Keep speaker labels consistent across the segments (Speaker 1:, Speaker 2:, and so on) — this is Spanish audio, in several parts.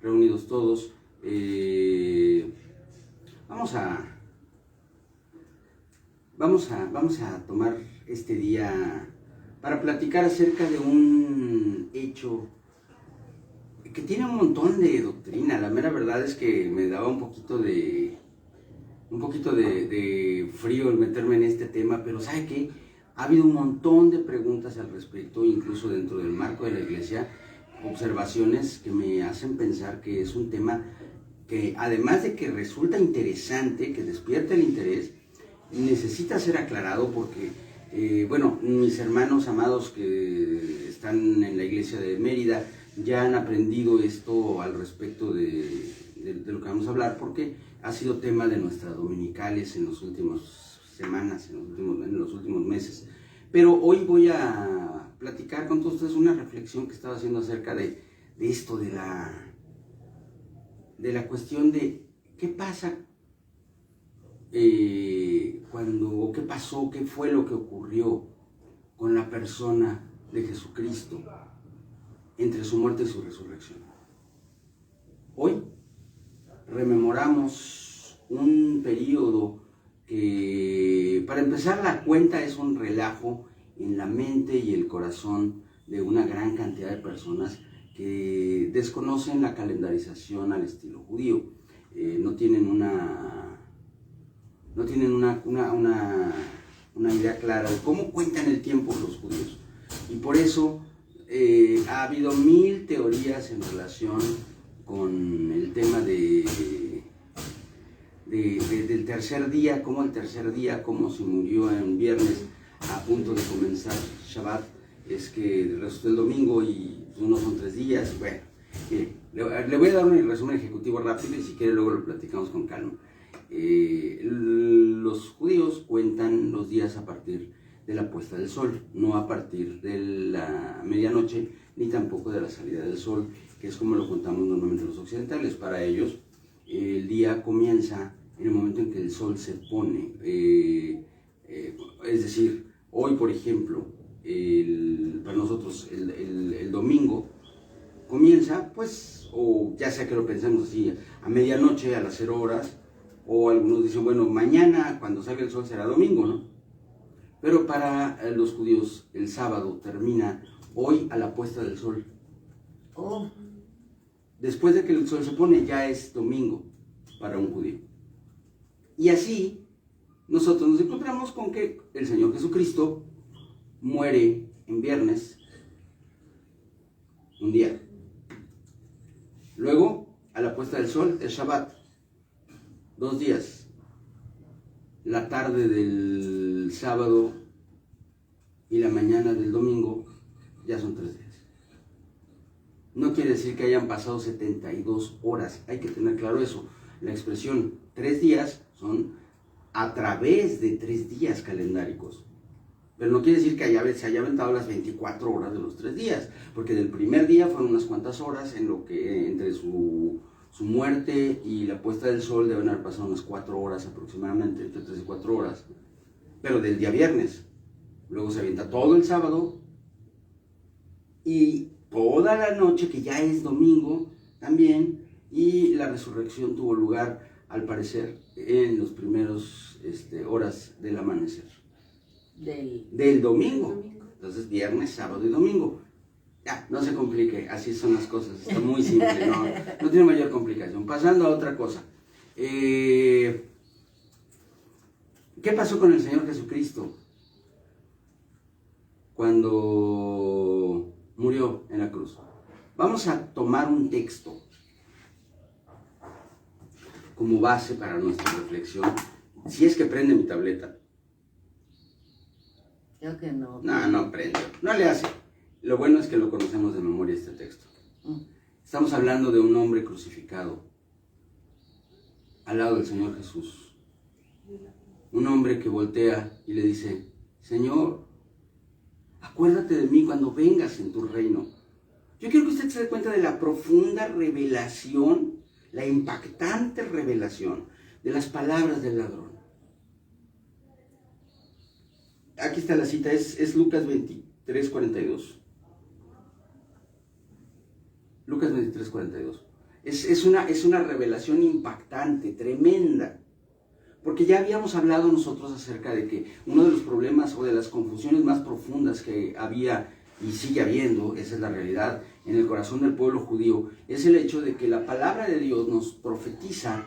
Speaker 1: reunidos todos. Vamos a tomar este día para platicar acerca de un hecho que tiene un montón de doctrina. La mera verdad es que me daba un poquito de frío el meterme en este tema, pero ¿sabe qué? Ha habido un montón de preguntas al respecto, incluso dentro del marco de la iglesia, observaciones que me hacen pensar que es un tema que, además de que resulta interesante, que despierta el interés, necesita ser aclarado porque, mis hermanos amados que están en la iglesia de Mérida ya han aprendido esto al respecto de lo que vamos a hablar, porque ha sido tema de nuestras dominicales en las últimas semanas, en los últimos meses. Pero hoy voy a platicar con todos ustedes una reflexión que estaba haciendo acerca de esto, de la cuestión de qué pasa qué pasó, qué fue lo que ocurrió con la persona de Jesucristo entre su muerte y su resurrección. Hoy rememoramos un periodo que, para empezar, la cuenta es un relajo en la mente y el corazón de una gran cantidad de personas que desconocen la calendarización al estilo judío. No tienen una idea clara de cómo cuentan el tiempo los judíos. Y por eso ha habido 1000 teorías en relación con el tema del tercer día, como el tercer día, como se murió en viernes a punto de comenzar Shabbat, es que resucitó el domingo y no son 3 días. Bueno, le voy a dar un resumen ejecutivo rápido y si quiere luego lo platicamos con calma. Los judíos cuentan los días a partir de la puesta del sol, no a partir de la medianoche ni tampoco de la salida del sol, que es como lo contamos normalmente los occidentales. Para ellos el día comienza en el momento en que el sol se pone, es decir, hoy por ejemplo, para nosotros el domingo comienza, pues, o ya sea que lo pensemos así, a medianoche, a las 0 horas, o algunos dicen, bueno, mañana cuando salga el sol será domingo, ¿no? Pero para los judíos el sábado termina hoy a la puesta del sol. Después de que el sol se pone ya es domingo para un judío. Y así nosotros nos encontramos con que el Señor Jesucristo muere en viernes, un día. Luego, a la puesta del sol, es Shabbat, 2 días. La tarde del sábado y la mañana del domingo ya son 3 días. No quiere decir que hayan pasado 72 horas, hay que tener claro eso. La expresión 3 días son a través de 3 días calendáricos. Pero no quiere decir que se haya aventado las 24 horas de los 3 días, porque del primer día fueron unas cuantas horas en lo que entre su muerte y la puesta del sol deben haber pasado unas 4 horas aproximadamente, entre 3 y 4 horas, pero del día viernes. Luego se avienta todo el sábado y toda la noche, que ya es domingo también, y la resurrección tuvo lugar, al parecer, en los primeros horas del amanecer. Del domingo. Entonces, viernes, sábado y domingo. Ya, no se complique, así son las cosas, está muy simple, no tiene mayor complicación. Pasando a otra cosa. ¿Qué pasó con el Señor Jesucristo cuando murió en la cruz? Vamos a tomar un texto como base para nuestra reflexión, si es que prende mi tableta.
Speaker 2: Creo que no.
Speaker 1: No prende, no le hace. Lo bueno es que lo conocemos de memoria este texto. Estamos hablando de un hombre crucificado al lado del Señor Jesús. Un hombre que voltea y le dice, Señor, acuérdate de mí cuando vengas en tu reino. Yo quiero que usted se dé cuenta de la profunda revelación, la impactante revelación de las palabras del ladrón. Aquí está la cita, es Lucas 23:42. Lucas 23:42. Es una revelación impactante, tremenda. Porque ya habíamos hablado nosotros acerca de que uno de los problemas o de las confusiones más profundas que había y sigue habiendo, esa es la realidad, en el corazón del pueblo judío, es el hecho de que la palabra de Dios nos profetiza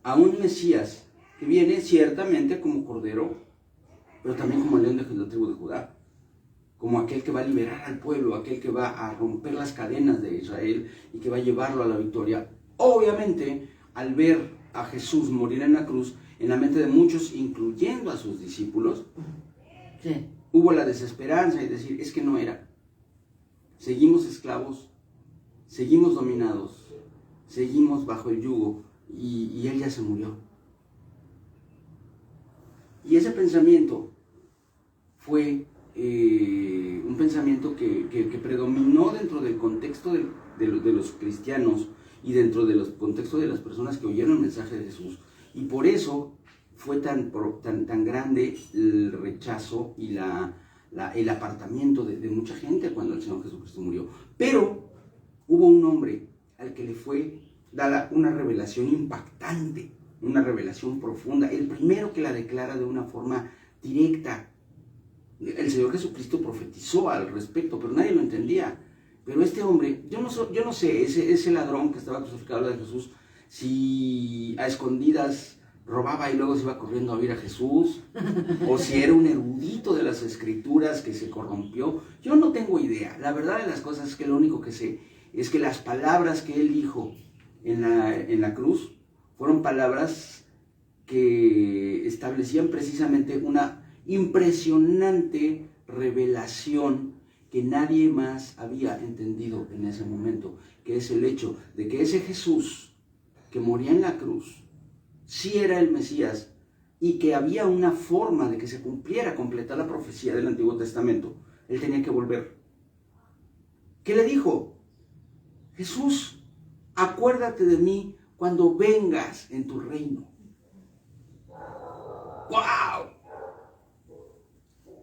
Speaker 1: a un Mesías que viene ciertamente como cordero, pero también como león de la tribu de Judá, como aquel que va a liberar al pueblo, aquel que va a romper las cadenas de Israel y que va a llevarlo a la victoria. Obviamente, al ver a Jesús morir en la cruz, en la mente de muchos, incluyendo a sus discípulos, sí, hubo la desesperanza y decir, es que no era. Seguimos esclavos, seguimos dominados, seguimos bajo el yugo y Él ya se murió. Y ese pensamiento fue un pensamiento que predominó dentro del contexto de los cristianos y dentro del contexto de las personas que oyeron el mensaje de Jesús. Y por eso fue tan grande el rechazo y el apartamiento de mucha gente cuando el Señor Jesucristo murió. Pero hubo un hombre al que le fue dada una revelación impactante, una revelación profunda, el primero que la declara de una forma directa. El Señor Jesucristo profetizó al respecto, pero nadie lo entendía. Pero este hombre, yo no sé, ese ladrón que estaba crucificado al lado de Jesús, si a escondidas robaba y luego se iba corriendo a oír a Jesús, o si era un erudito de las Escrituras que se corrompió, yo no tengo idea. La verdad de las cosas es que lo único que sé es que las palabras que él dijo en la cruz fueron palabras que establecían precisamente una impresionante revelación que nadie más había entendido en ese momento, que es el hecho de que ese Jesús que moría en la cruz sí era el Mesías y que había una forma de que se cumpliera completa la profecía del Antiguo Testamento. Él tenía que volver. ¿Qué le dijo? Jesús, acuérdate de mí cuando vengas en tu reino. ¡Wow!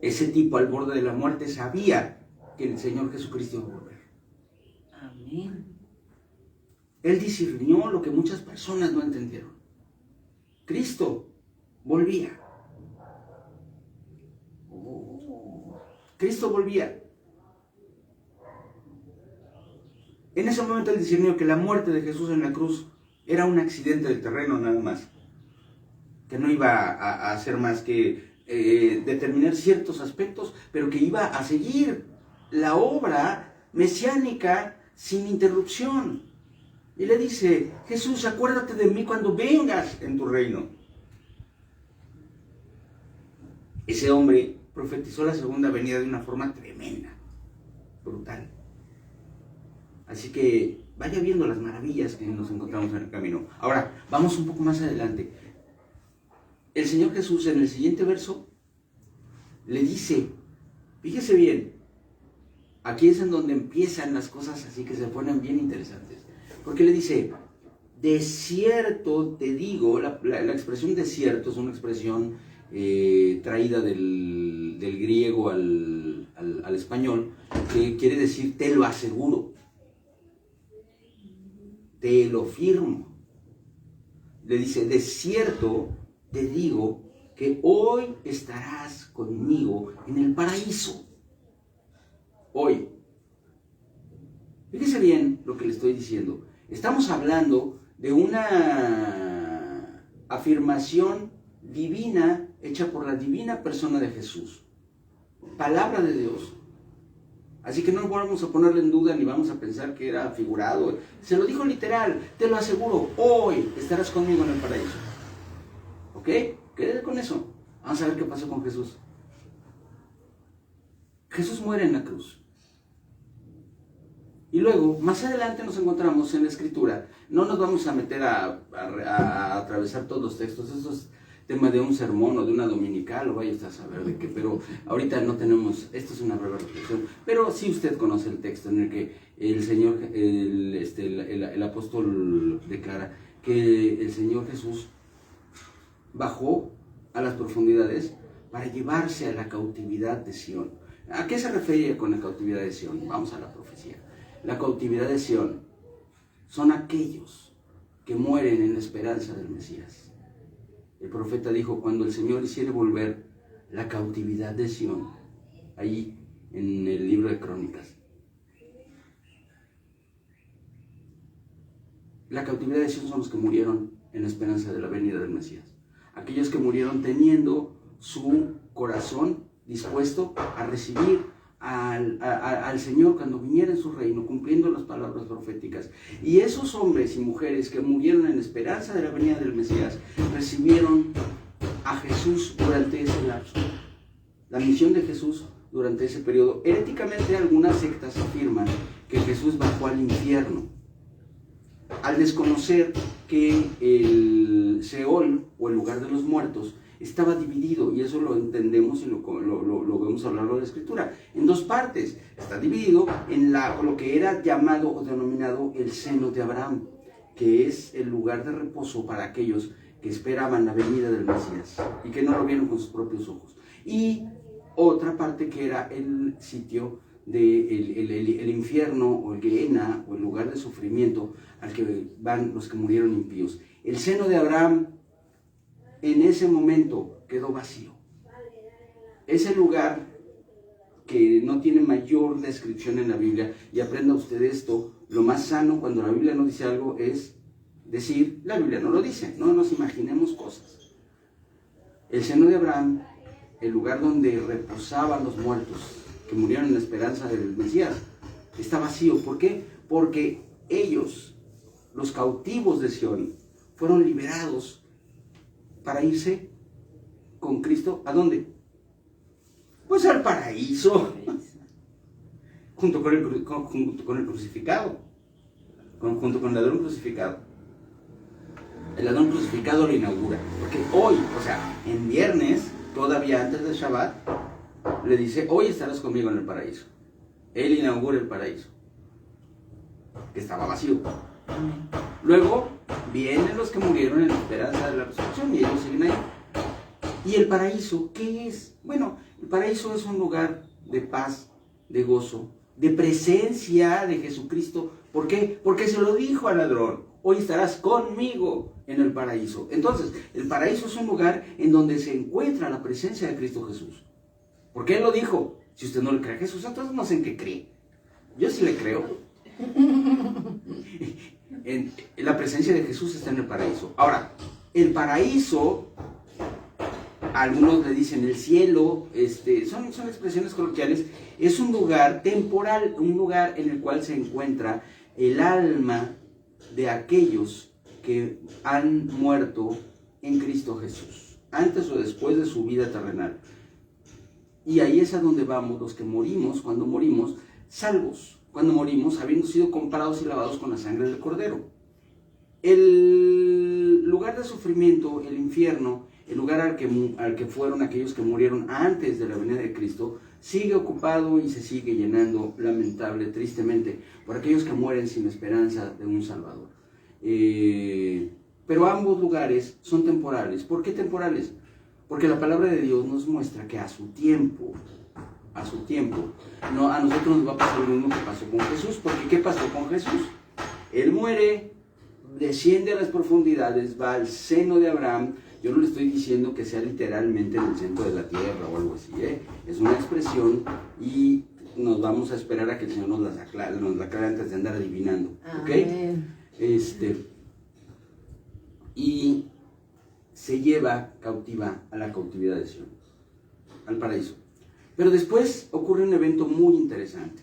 Speaker 1: Ese tipo al borde de la muerte sabía que el Señor Jesucristo iba a volver.
Speaker 2: Amén.
Speaker 1: Él discernió lo que muchas personas no entendieron. Cristo volvía. Cristo volvía. En ese momento él discernió que la muerte de Jesús en la cruz era un accidente del terreno nada más. Que no iba a hacer más que determinar ciertos aspectos, pero que iba a seguir la obra mesiánica sin interrupción. Y le dice, Jesús, acuérdate de mí cuando vengas en tu reino. Ese hombre profetizó la segunda venida de una forma tremenda, brutal. Así que vaya viendo las maravillas que nos encontramos en el camino. Ahora, vamos un poco más adelante. El Señor Jesús en el siguiente verso le dice, fíjese bien, aquí es en donde empiezan las cosas así que se ponen bien interesantes. Porque le dice, de cierto te digo, la expresión de cierto es una expresión traída del griego al español, que quiere decir te lo aseguro, te lo firmo. Le dice, de cierto te digo que hoy estarás conmigo en el paraíso. Hoy. Fíjese bien lo que le estoy diciendo. Estamos hablando de una afirmación divina hecha por la divina persona de Jesús. Palabra de Dios. Así que no vamos a ponerle en duda ni vamos a pensar que era figurado. Se lo dijo literal, te lo aseguro, hoy estarás conmigo en el paraíso. ¿Ok? Quédate con eso. Vamos a ver qué pasó con Jesús. Jesús muere en la cruz. Y luego, más adelante nos encontramos en la Escritura. No nos vamos a meter a atravesar todos los textos. Eso es tema de un sermón o de una dominical, o vaya usted a saber de qué. Pero ahorita no tenemos, esto es una breve reflexión. Pero sí usted conoce el texto en el que el Señor, el apóstol declara que el Señor Jesús bajó a las profundidades para llevarse a la cautividad de Sión. ¿A qué se refiere con la cautividad de Sión? Vamos a la profecía. La cautividad de Sión son aquellos que mueren en la esperanza del Mesías. El profeta dijo, cuando el Señor hiciere volver la cautividad de Sión, ahí en el libro de Crónicas. La cautividad de Sión son los que murieron en la esperanza de la venida del Mesías. Aquellos que murieron teniendo su corazón dispuesto a recibir al Señor cuando viniera en su reino, cumpliendo las palabras proféticas. Y esos hombres y mujeres que murieron en la esperanza de la venida del Mesías, recibieron a Jesús durante ese lapso. La misión de Jesús durante ese periodo. Heréticamente, algunas sectas afirman que Jesús bajó al infierno, al desconocer que el Seol, o el lugar de los muertos, estaba dividido, y eso lo entendemos y lo vemos a lo largo de la Escritura, en dos partes. Está dividido en lo que era llamado o denominado el seno de Abraham, que es el lugar de reposo para aquellos que esperaban la venida del Mesías y que no lo vieron con sus propios ojos. Y otra parte que era el sitio el infierno, o el Gehenna, o el lugar de sufrimiento al que van los que murieron impíos. El seno de Abraham en ese momento quedó vacío. Ese lugar que no tiene mayor descripción en la Biblia, y aprenda usted esto, lo más sano cuando la Biblia no dice algo es decir, la Biblia no lo dice, no nos imaginemos cosas. El seno de Abraham, el lugar donde reposaban los muertos que murieron en la esperanza del Mesías, está vacío. ¿Por qué? Porque ellos, los cautivos de Sión, fueron liberados para irse con Cristo. ¿A dónde? Pues al paraíso, junto con el crucificado, junto con el ladrón crucificado. El ladrón crucificado lo inaugura, porque hoy, o sea, en viernes, todavía antes del Shabbat, le dice, hoy estarás conmigo en el paraíso. Él inaugura el paraíso, que estaba vacío. Luego vienen los que murieron en la esperanza de la resurrección, y ellos siguen ahí. ¿Y el paraíso qué es? Bueno, el paraíso es un lugar de paz, de gozo, de presencia de Jesucristo. ¿Por qué? Porque se lo dijo al ladrón, hoy estarás conmigo en el paraíso. Entonces, el paraíso es un lugar en donde se encuentra la presencia de Cristo Jesús. ¿Por qué Él lo dijo? Si usted no le cree a Jesús, entonces no sé en qué cree. Yo sí le creo. La presencia de Jesús está en el paraíso. Ahora, el paraíso, algunos le dicen el cielo, son expresiones coloquiales, es un lugar temporal, un lugar en el cual se encuentra el alma de aquellos que han muerto en Cristo Jesús, antes o después de su vida terrenal. Y ahí es a donde vamos los que morimos, cuando morimos, salvos, cuando morimos habiendo sido comprados y lavados con la sangre del Cordero. El lugar de sufrimiento, el infierno, el lugar al que fueron aquellos que murieron antes de la venida de Cristo, sigue ocupado y se sigue llenando, lamentable, tristemente, por aquellos que mueren sin esperanza de un Salvador. Pero ambos lugares son temporales. ¿Por qué temporales? Porque la palabra de Dios nos muestra que a su tiempo, no, a nosotros nos va a pasar lo mismo que pasó con Jesús. Porque ¿qué pasó con Jesús? Él muere, desciende a las profundidades, va al seno de Abraham. Yo no le estoy diciendo que sea literalmente en el centro de la tierra o algo así, es una expresión, y nos vamos a esperar a que el Señor nos la aclare antes de andar adivinando, ¿ok? Y se lleva cautiva a la cautividad de Sion, al paraíso. Pero después ocurre un evento muy interesante.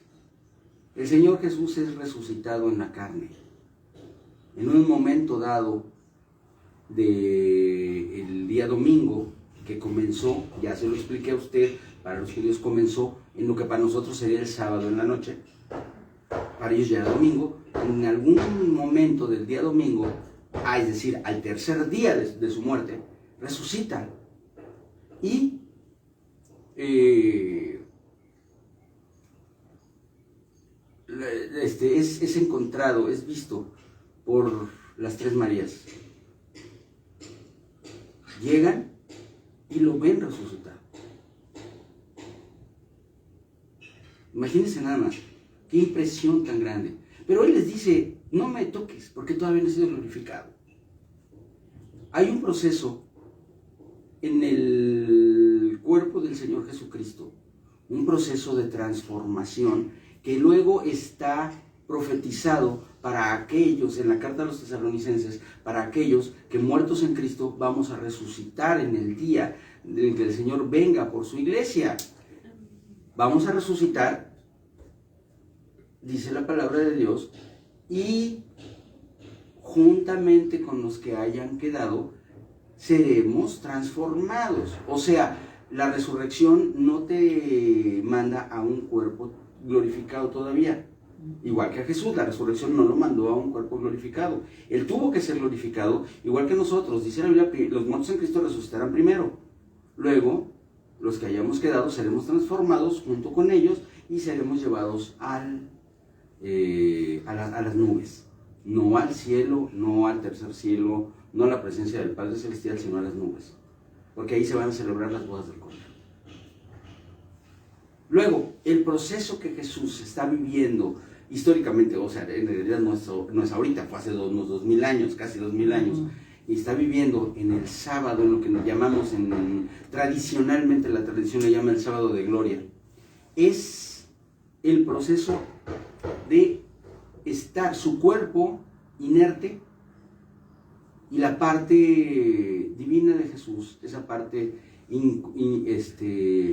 Speaker 1: El Señor Jesús es resucitado en la carne. En un momento dado del día domingo, que comenzó, ya se lo expliqué a usted, para los judíos comenzó en lo que para nosotros sería el sábado en la noche. Para ellos ya era domingo. En algún momento del día domingo, es decir, al tercer día de su muerte, resucita. Y es encontrado, es visto por las tres Marías. Llegan y lo ven resucitar. Imagínense nada más, qué impresión tan grande. Pero Él les dice no me toques, porque todavía no he sido glorificado. Hay un proceso en el cuerpo del Señor Jesucristo, un proceso de transformación que luego está profetizado para aquellos, en la carta a los tesalonicenses, para aquellos que muertos en Cristo vamos a resucitar en el día en que el Señor venga por su iglesia. Vamos a resucitar, dice la palabra de Dios, y juntamente con los que hayan quedado, seremos transformados. O sea, la resurrección no te manda a un cuerpo glorificado todavía. Igual que a Jesús, la resurrección no lo mandó a un cuerpo glorificado. Él tuvo que ser glorificado, igual que nosotros. Dice la Biblia, los muertos en Cristo resucitarán primero. Luego, los que hayamos quedado seremos transformados junto con ellos y seremos llevados a las nubes. No al cielo, no al tercer cielo, no a la presencia del Padre Celestial, sino a las nubes. Porque ahí se van a celebrar las bodas del Cordero. Luego, el proceso que Jesús está viviendo históricamente, o sea, en realidad no es ahorita, fue hace unos 2000 años, casi 2000 años, y está viviendo en el sábado, en lo que nos llamamos, tradicionalmente la tradición le llama el sábado de gloria. Es el proceso de estar su cuerpo inerte y la parte divina de Jesús, esa parte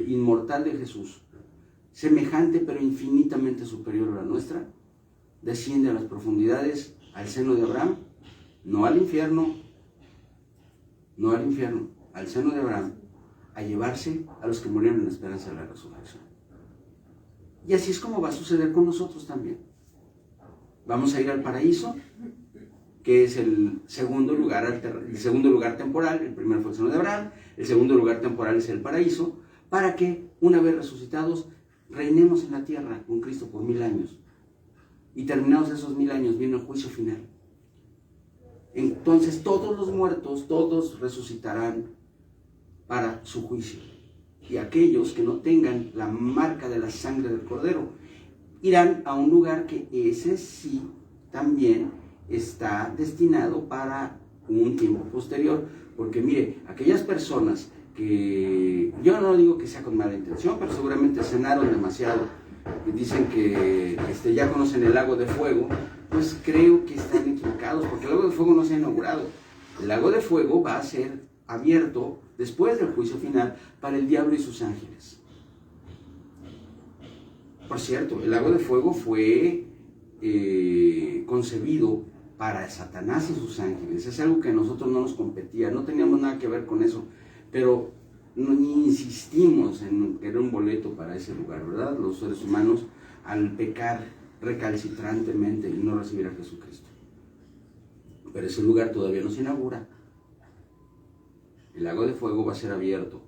Speaker 1: inmortal de Jesús, semejante pero infinitamente superior a la nuestra, desciende a las profundidades, al seno de Abraham, no al infierno, al seno de Abraham, a llevarse a los que murieron en la esperanza de la resurrección. Y así es como va a suceder con nosotros también. Vamos a ir al paraíso, que es el segundo lugar temporal. El primero fue el seno de Abraham, el segundo lugar temporal es el paraíso, para que una vez resucitados reinemos en la tierra con Cristo por 1000 años. Y terminados esos 1000 años viene el juicio final. Entonces todos los muertos, todos resucitarán para su juicio. Y aquellos que no tengan la marca de la sangre del Cordero irán a un lugar que ese sí también está destinado para un tiempo posterior. Porque mire, aquellas personas que, yo no digo que sea con mala intención, pero seguramente cenaron demasiado, y dicen que ya conocen el lago de fuego, pues creo que están equivocados, porque el lago de fuego no se ha inaugurado. El lago de fuego va a ser abierto después del juicio final para el diablo y sus ángeles. Por cierto, el lago de fuego fue concebido para Satanás y sus ángeles. Es algo que a nosotros no nos competía, no teníamos nada que ver con eso, pero ni insistimos en querer un boleto para ese lugar, ¿verdad? Los seres humanos, al pecar recalcitrantemente y no recibir a Jesucristo. Pero ese lugar todavía no se inaugura. El lago de fuego va a ser abierto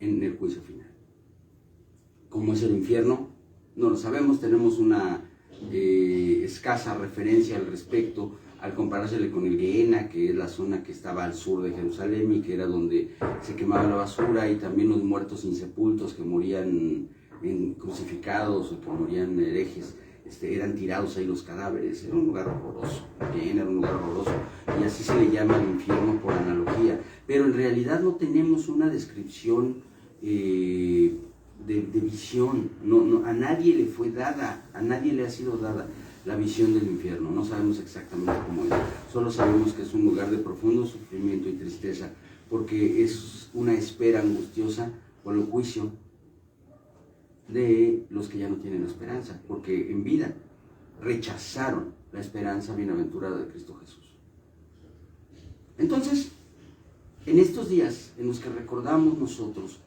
Speaker 1: en el juicio final. ¿Cómo es el infierno? No lo sabemos, tenemos una escasa referencia al respecto, al comparársele con el Gehenna, que es la zona que estaba al sur de Jerusalén y que era donde se quemaba la basura, y también los muertos insepultos que morían crucificados o que morían herejes, eran tirados ahí los cadáveres. Era un lugar horroroso. Gehenna era un lugar horroroso, y así se le llama al infierno por analogía. Pero en realidad no tenemos una descripción de visión. A nadie le fue dada, a nadie le ha sido dada la visión del infierno. No sabemos exactamente cómo es, solo sabemos que es un lugar de profundo sufrimiento y tristeza, porque es una espera angustiosa por el juicio de los que ya no tienen esperanza, porque en vida rechazaron la esperanza bienaventurada de Cristo Jesús. Entonces, en estos días en los que recordamos nosotros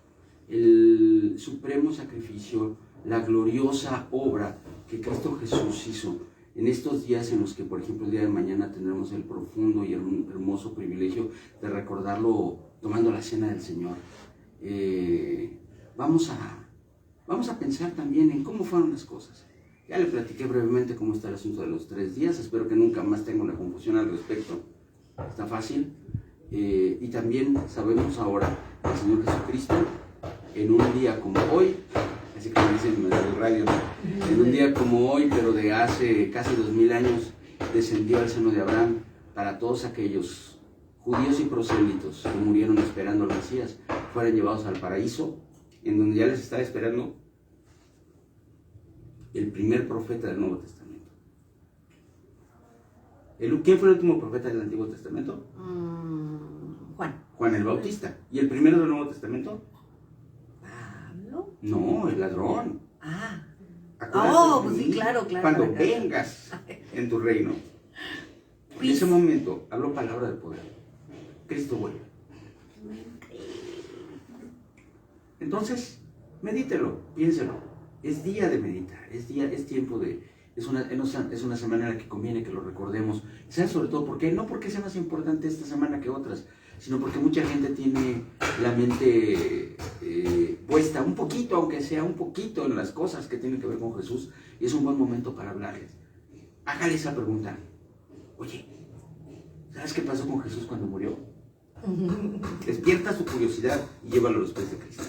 Speaker 1: el supremo sacrificio, la gloriosa obra que Cristo Jesús hizo, en estos días en los que, por ejemplo, el día de mañana tendremos el profundo y el hermoso privilegio de recordarlo tomando la cena del Señor, vamos a pensar también en cómo fueron las cosas. Ya le platiqué brevemente cómo está el asunto de los 3 días, espero que nunca más tenga una confusión al respecto, está fácil. Y también sabemos ahora que el Señor Jesucristo, en un día como hoy, así como dicen en el radio, en un día como hoy, pero de hace casi 2000 años, descendió al seno de Abraham para todos aquellos judíos y prosélitos que murieron esperando al Mesías, fueran llevados al paraíso, en donde ya les estaba esperando el primer profeta del Nuevo Testamento. ¿Quién fue el último profeta del Antiguo Testamento?
Speaker 2: Juan.
Speaker 1: Juan el Bautista. ¿Y el primero del Nuevo Testamento?
Speaker 2: ¿Pablo?
Speaker 1: No, el ladrón.
Speaker 2: Ah.
Speaker 1: Acuérdate
Speaker 2: Oh,
Speaker 1: de
Speaker 2: pues
Speaker 1: mí,
Speaker 2: sí, claro.
Speaker 1: Cuando
Speaker 2: claro.
Speaker 1: vengas en tu reino. En
Speaker 2: Pues-
Speaker 1: ese momento habló palabra de poder. Cristo vuelve. Entonces, medítelo, piénselo. Es día de meditar, es tiempo de... Es una semana en la que conviene que lo recordemos. ¿Sabes sobre todo por qué? No porque sea más importante esta semana que otras, sino porque mucha gente tiene la mente puesta un poquito, aunque sea un poquito, en las cosas que tienen que ver con Jesús, y es un buen momento para hablarles. Hágale esa pregunta. Oye, ¿sabes qué pasó con Jesús cuando murió? Despierta su curiosidad y llévalo a los pies de Cristo.